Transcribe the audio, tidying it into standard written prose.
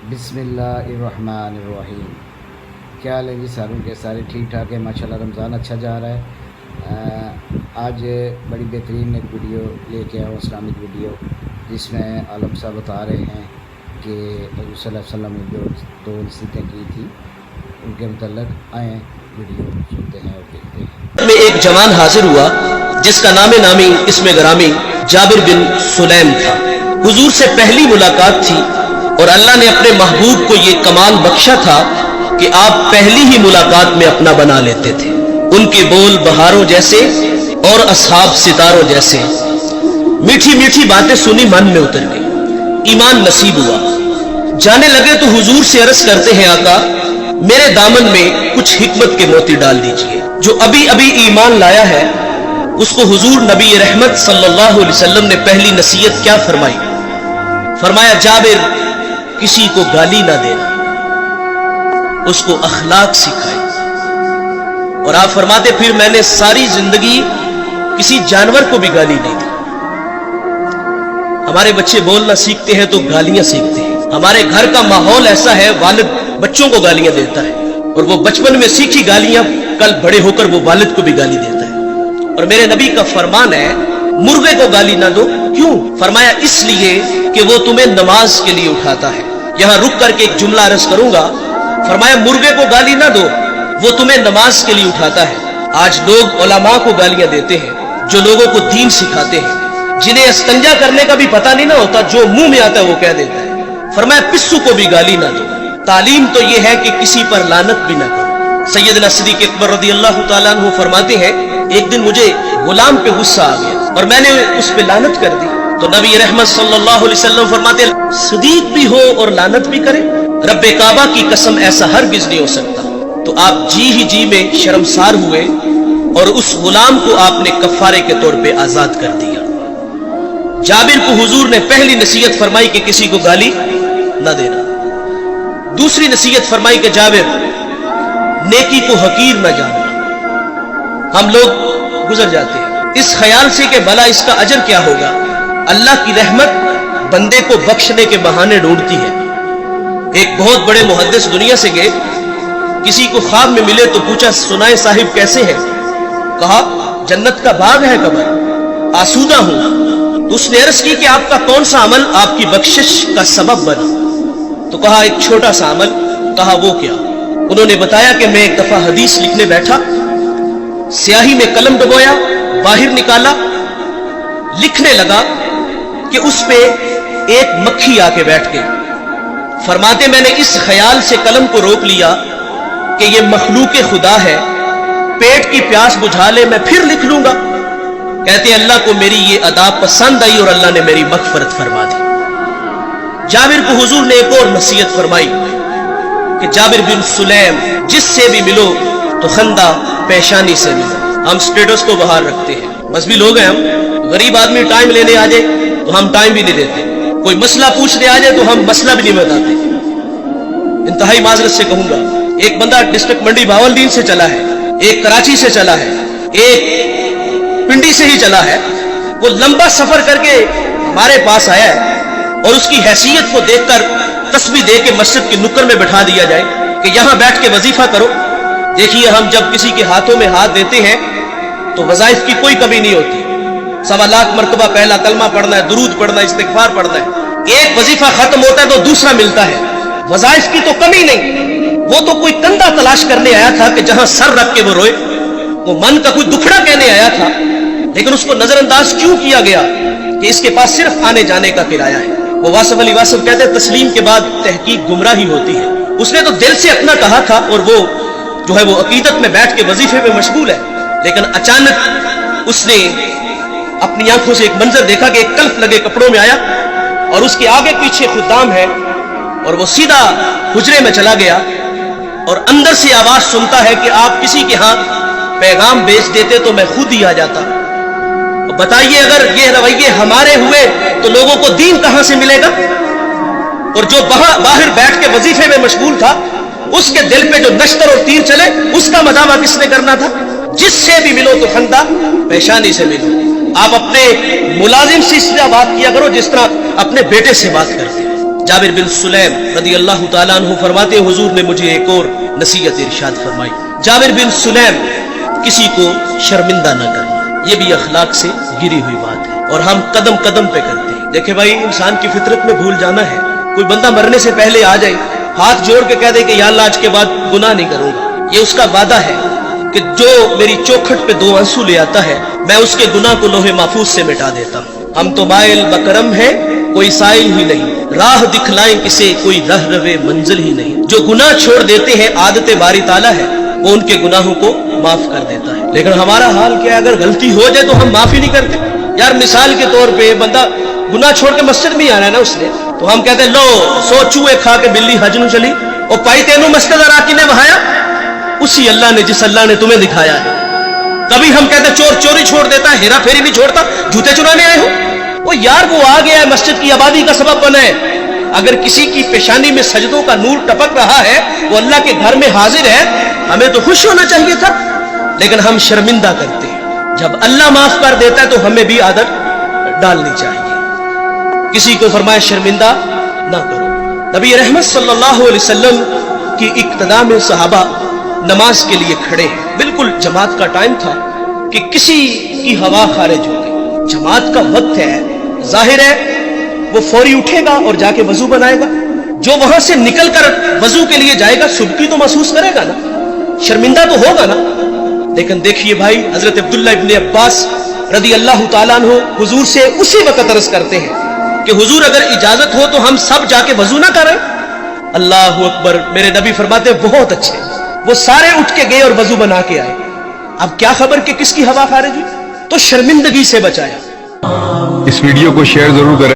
बिस्मिल्लाहिर्रहमानिर्रहीम। क्या हाल है जी सारों के? सारे ठीक ठाक है माशाल्लाह। रमज़ान अच्छा जा रहा है। आज बड़ी बेहतरीन एक वीडियो लेके आया हूँ, इस्लामिक वीडियो, जिसमें आलम साहब बता रहे हैं कि हज़रत सल्लल्लाहु अलैहि वसल्लम ने जो 2 नसीहतें की थी उनके मुतल्लिक़। आए वीडियो सुनते हैं और देखते हैं। में एक जवान हाजिर हुआ जिसका नामे नामी इसमें ग्रामी जाबिर बिन सुलैम था। हुजूर से पहली मुलाकात थी और अल्लाह ने अपने महबूब को ये कमाल बख्शा था कि आप पहली ही मुलाकात में अपना बना लेते थे। उनके बोल बहारों जैसे और असहाब सितारों जैसे। मीठी मीठी बातें सुनी मन में उतर गई, ईमान नसीब हुआ। जाने लगे तो हुजूर से अर्ज करते हैं, आका मेरे दामन में कुछ हिकमत के मोती डाल दीजिए। जो अभी अभी ईमान लाया है उसको हुजूर नबी रहमत सल्लल्लाहु अलैहि वसल्लम ने पहली नसीहत क्या फरमाई? फरमाया, जाबिर किसी को गाली ना देना, उसको अखलाक सिखाए। और आप फरमाते, फिर मैंने सारी जिंदगी किसी जानवर को भी गाली नहीं दी। हमारे बच्चे बोलना सीखते हैं तो गालियां सीखते हैं। हमारे घर का माहौल ऐसा है, वालिद बच्चों को गालियां देता है और वो बचपन में सीखी गालियां कल बड़े होकर वो वालिद को भी गाली देता है। और मेरे नबी का फरमान है, मुर्गे को गाली ना दो। क्यों? फरमाया, इसलिए कि वो तुम्हें नमाज के लिए उठाता है। यहां रुक करके एक जुमला अर्ज करूंगा। फरमाया, मुर्गे को गाली ना दो, वो तुम्हें नमाज के लिए उठाता है। आज लोग उलमा को गालियां देते हैं, जो लोगों को दीन सिखाते हैं, जिन्हें इस्तंजा करने का भी पता नहीं ना होता, जो मुंह में आता है वो कह देता है। फरमाया, पिस्सू को भी गाली ना दो। तालीम तो ये है कि किसी पर लानत भी ना करो। सैयदना सिद्दीक़ अकबर रज़ियल्लाहु ताला अन्हु फरमाते हैं, एक दिन मुझे गुलाम पे गुस्सा आ गया और मैंने उस पे लानत कर दी। तो नबी रहमत सल्लल्लाहु अलैहि वसल्लम फरमाते, सिद्दीक भी हो और लानत भी करे? रब्बे काबा की कसम, ऐसा हरगिज नहीं हो सकता। तो आप जी में शर्मसार हुए और उस गुलाम को आपने कफारे के तौर पे आजाद कर दिया। जाबिर को हुजूर ने पहली नसीहत फरमाई कि किसी को गाली ना देना। दूसरी नसीहत फरमाई कि जाबिर नेकी को हकीर ना जानना। हम लोग गुजर जाते हैं इस ख्याल से कि भला इसका अजर क्या होगा। अल्लाह की रहमत बंदे को बख्शने के बहाने ढूंढती है। एक बहुत बड़े मुहद्दिस दुनिया से गए, किसी को ख्वाब में मिले तो पूछा, सुनाए साहिब कैसे है? कहा, जन्नत का बाग है कबर, आसूदा हूं। तो उसने अर्ज की कि आपका कौन सा अमल आपकी बख्शिश का सबब बना? तो कहा, एक छोटा सा अमल। कहा, वो क्या? उन्होंने बताया कि मैं एक दफा हदीस लिखने बैठा, स्याही में कलम डुबोया, बाहर निकाला, लिखने लगा कि उस पे एक मक्खी आके बैठ गई। फरमाते, मैंने इस ख्याल से कलम को रोक लिया कि ये मखलूक खुदा है, पेट की प्यास बुझा ले, मैं फिर लिख लूंगा। कहते, अल्लाह को मेरी ये अदा पसंद आई और अल्लाह ने मेरी मगफरत फरमा दी। जाबिर को हुजूर ने एक और नसीहत फरमाई कि जाबिर बिन सुलैम, जिससे भी मिलो तो खंदा पेशानी से मिलो। हम स्टेटस को बाहर रखते हैं, मजहबी लोग हैं हम। गरीब आदमी टाइम लेने आ जाए तो हम टाइम भी नहीं देते। कोई मसला पूछने आ जाए तो हम मसला भी नहीं बताते। इंतहाई माजरत से कहूंगा, एक बंदा डिस्ट्रिक्ट मंडी भावलदीन से चला है, एक कराची से चला है, एक पिंडी से ही चला है। वो लंबा सफर करके हमारे पास आया है और उसकी हैसियत को देखकर तस्बीह दे के मस्जिद की नुक्कड़ में बैठा दिया जाए कि यहां बैठ के वजीफा करो। देखिए, हम जब किसी के हाथों में हाथ देते हैं तो वज़ाइफ की कोई कमी नहीं होती। 1.25 लाख मरतबा पहला कलमा पढ़ना है, दुरूद पढ़ना है, इस्तिग़फ़ार पढ़ना है। एक वजीफा खत्म होता है तो दूसरा मिलता है। वज़ाइफ की तो कमी नहीं। वो तो कोई कंधा तलाश करने आया था कि जहां सर रख के वो रोए। वो मन का कोई दुखड़ा कहने आया था, लेकिन उसको नजरअंदाज क्यों किया गया कि इसके पास सिर्फ आने जाने का किराया है। वो वासिफ अली वासिफ कहते हैं, तस्लीम के बाद तहकीक गुमराही होती है। उसने तो दिल से अपना कहा था और वो जो है वो अकीदत में बैठ के वजीफे में मशगूल है। लेकिन अचानक उसने अपनी आंखों से एक मंजर देखा कि एक कल्फ लगे कपड़ों में आया और उसके आगे पीछे खुदाम है और वो सीधा हुजरे में चला गया और अंदर से आवाज सुनता है कि आप किसी के यहां पैगाम भेज देते तो मैं खुद ही आ जाता। बताइए, अगर ये रवैये हमारे हुए तो लोगों को दीन कहां से मिलेगा? और जो बाहर बैठ के वजीफे में मशगूल था, उसके दिल पे जो नश्तर और तीर चले, उसका मदावा किसने करना था? जिससे भी मिलो तो खंदा पेशानी से मिलो। आप अपने मुलाजिम से इस तरह बात किया करो जिस तरह अपने बेटे से बात करते। जाबिर बिन सुलैम रदी अल्लाह ताला अन्हु फरमाते हुजूर ने मुझे एक और नसीहत इरशाद फरमाई, जाबिर बिन सुलैम किसी को शर्मिंदा न करना, ये भी अखलाक से गिरी हुई बात है और हम कदम कदम पे करते हैं। देखे भाई, इंसान की फितरत में भूल जाना है। कोई बंदा मरने से पहले आ जाए, हाथ जोड़ के कह दे कि या अल्लाह आज के बाद गुनाह नहीं करूंगा, ये उसका वादा है कि जो मेरी चौखट पे 2 आंसू ले आता है मैं उसके गुनाह को लोहे महफूज से मिटा देता हूँ। हम तो माइल बकरम है, कोई साइल ही नहीं, राह दिखलाएं किसे, कोई रह रवे मंजिल ही नहीं। जो गुनाह छोड़ देते हैं आदत बारी ताला है, वो उनके गुनाहों को माफ कर देता है। लेकिन हमारा हाल क्या है, अगर गलती हो जाए तो हम माफ ही नहीं करते। यार मिसाल के तौर पे बंदा गुनाह छोड़ के मस्जिद में आना है ना उसने, तो हम कहते हैं लो 100 चूहे खा के बिल्ली हज नू चली और पाई तेनू मस्जिद राकी ने बहाया, उसी अल्लाह ने जिस अल्लाह ने तुम्हें दिखाया है। कभी हम कहते चोर चोरी छोड़ देता है, हेरा फेरी नहीं छोड़ता, जूते चुराने आए हो। वो यार वो आ गया है, मस्जिद की आबादी का सबब बना है। अगर किसी की पेशानी में सजदों का नूर टपक रहा है, वो अल्लाह के घर में हाजिर है, हमें तो खुश होना चाहिए था, लेकिन हम शर्मिंदा करते हैं। जब अल्लाह माफ कर देता है तो हमें भी आदत डालनी चाहिए। किसी को फरमाया शर्मिंदा ना करो। नबी रहमत सल्लल्लाहु अलैहि वसल्लम की इक्तदा में सहाबा नमाज के लिए खड़े हैं। बिल्कुल जमात का टाइम था कि किसी की हवा खारिज हो गई, जमात का वक्त है, जाहिर है वो फौरी उठेगा और जाके वजू बनाएगा। जो वहां से निकलकर वजू के लिए जाएगा सुबकी तो महसूस करेगा ना, शर्मिंदा तो होगा ना। लेकिन देखिए भाई, हजरत अब्दुल्ला इब्न अब्बास रदी अल्लाह ताला अन्हु हुजूर से उसी वक्त अर्ज करते हैं कि हुजूर अगर इजाजत हो तो हम सब जाके वजू ना करें। अल्लाह अकबर। मेरे नबी फरमाते बहुत अच्छे। वो सारे उठ के गए और वजू बना के आए। अब क्या खबर कि किसकी हवा खारिज हुई, तो शर्मिंदगी से बचाया। इस वीडियो को शेयर जरूर करें।